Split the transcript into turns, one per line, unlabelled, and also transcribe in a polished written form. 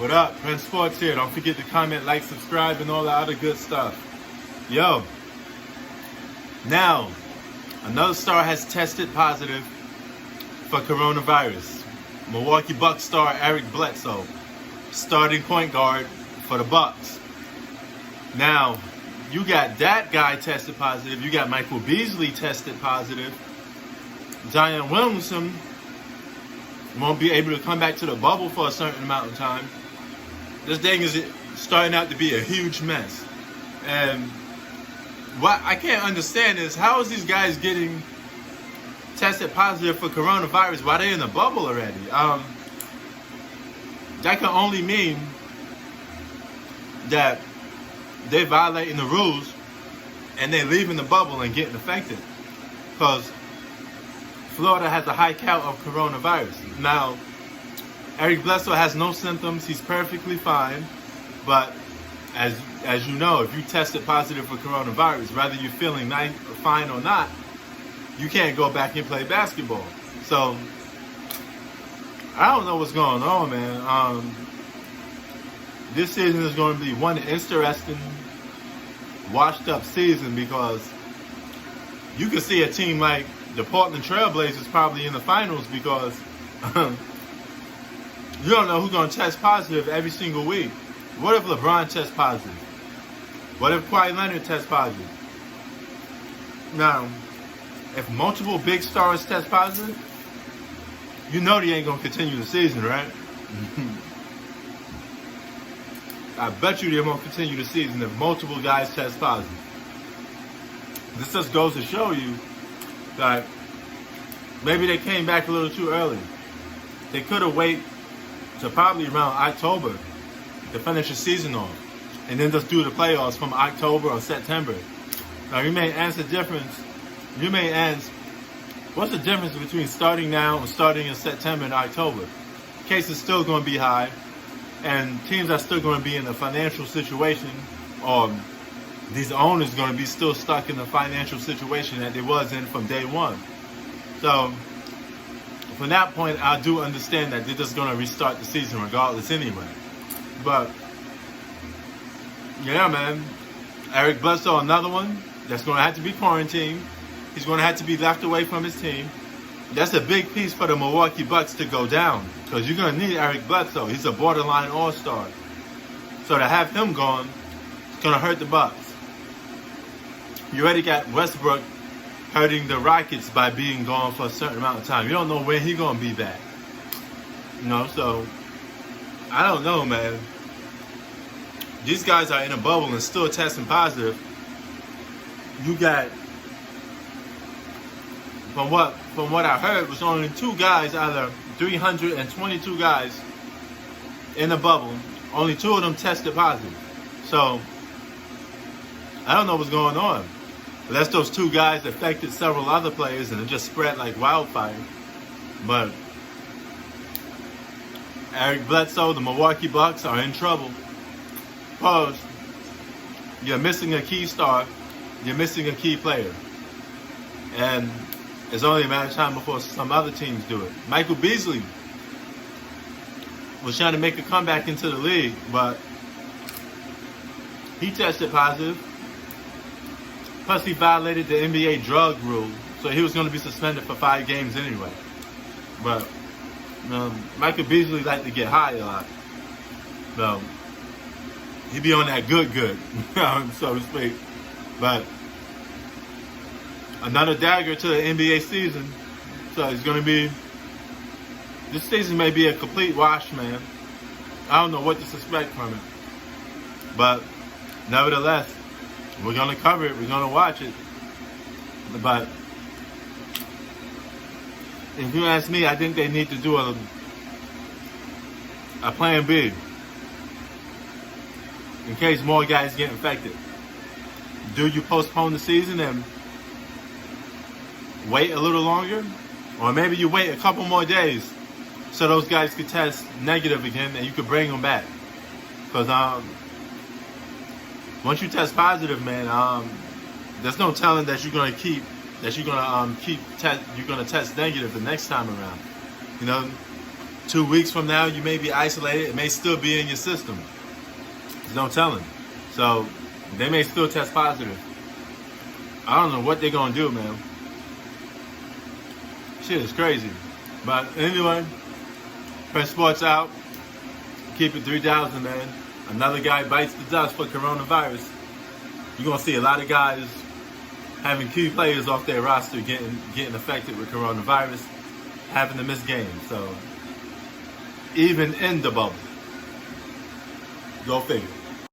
What up? Prince Sports here. Don't forget to comment, like, subscribe, and all the other good stuff. Yo. Now, another star has tested positive for coronavirus. Milwaukee Bucks star Eric Bledsoe, starting point guard for the Bucks. Now, you got that guy tested positive. You got Michael Beasley tested positive. Zion Williamson won't be able to come back to the bubble for a certain amount of time. This thing is starting out to be a huge mess. And what I can't understand is, how is these guys getting tested positive for coronavirus while they're in the bubble already? That can only mean that they're violating the rules and they're leaving the bubble and getting affected. Because Florida has a high count of coronavirus. Now, Eric Bledsoe has no symptoms. He's perfectly fine. But as you know, if you tested positive for coronavirus, whether you're feeling fine or not, you can't go back and play basketball. So, I don't know what's going on, man. This season is going to be one interesting, washed-up season, because you can see a team like the Portland Trailblazers probably in the finals, because you don't know who's going to test positive every single week. What if LeBron tests positive? What if Kawhi Leonard tests positive? Now, if multiple big stars test positive, you know they ain't going to continue the season, right? I bet you they won't continue the season if multiple guys test positive. This just goes to show you that maybe they came back a little too early. They could have waited to probably around October to finish the season off, and then just do the playoffs from October or September. Now you may ask the difference. You may ask, what's the difference between starting now and starting in September and October? Case is still going to be high, and teams are still going to be in a financial situation, or these owners are going to be still stuck in the financial situation that they was in from day one. So, from that point, I do understand that they're just going to restart the season regardless anyway. But, yeah, man, Eric Bledsoe, another one that's going to have to be quarantined. He's going to have to be left away from his team. That's a big piece for the Milwaukee Bucks to go down, because you're going to need Eric Bledsoe. He's a borderline all-star. So to have him gone, it's going to hurt the Bucks. You already got Westbrook hurting the Rockets by being gone for a certain amount of time. You don't know when he's going to be back. You know, so I don't know, man. These guys are in a bubble and still testing positive. You got, from what I heard, was only 2 guys out of 322 guys in the bubble. Only 2 of them tested positive. So I don't know what's going on. Unless those 2 guys affected several other players and it just spread like wildfire. But Eric Bledsoe, the Milwaukee Bucks, are in trouble. Because you're missing a key star. You're missing a key player. And it's only a matter of time before some other teams do it. Michael Beasley was trying to make a comeback into the league, but he tested positive. Plus, he violated the NBA drug rule, so he was going to be suspended for 5 games anyway. But Michael Beasley liked to get high a lot, so he'd be on that good, so to speak. But another dagger to the NBA season. So it's going to be, this season may be a complete wash, man. I don't know what to suspect from it. But nevertheless, we're going to cover it. We're going to watch it. But if you ask me, I think they need to do a plan B in case more guys get infected. Do you postpone the season and wait a little longer? Or maybe you wait a couple more days so those guys could test negative again and you could bring them back. Because once you test positive, man, there's no telling that you're gonna test negative the next time around. You know, 2 weeks from now, you may be isolated. It may still be in your system. There's no telling. So they may still test positive. I don't know what they're going to do, man. Shit is crazy. But anyway, press sports out. Keep it 3,000, man. Another guy bites the dust for coronavirus. You're going to see a lot of guys having key players off their roster getting affected with coronavirus, having to miss games. So even in the bubble. Go figure.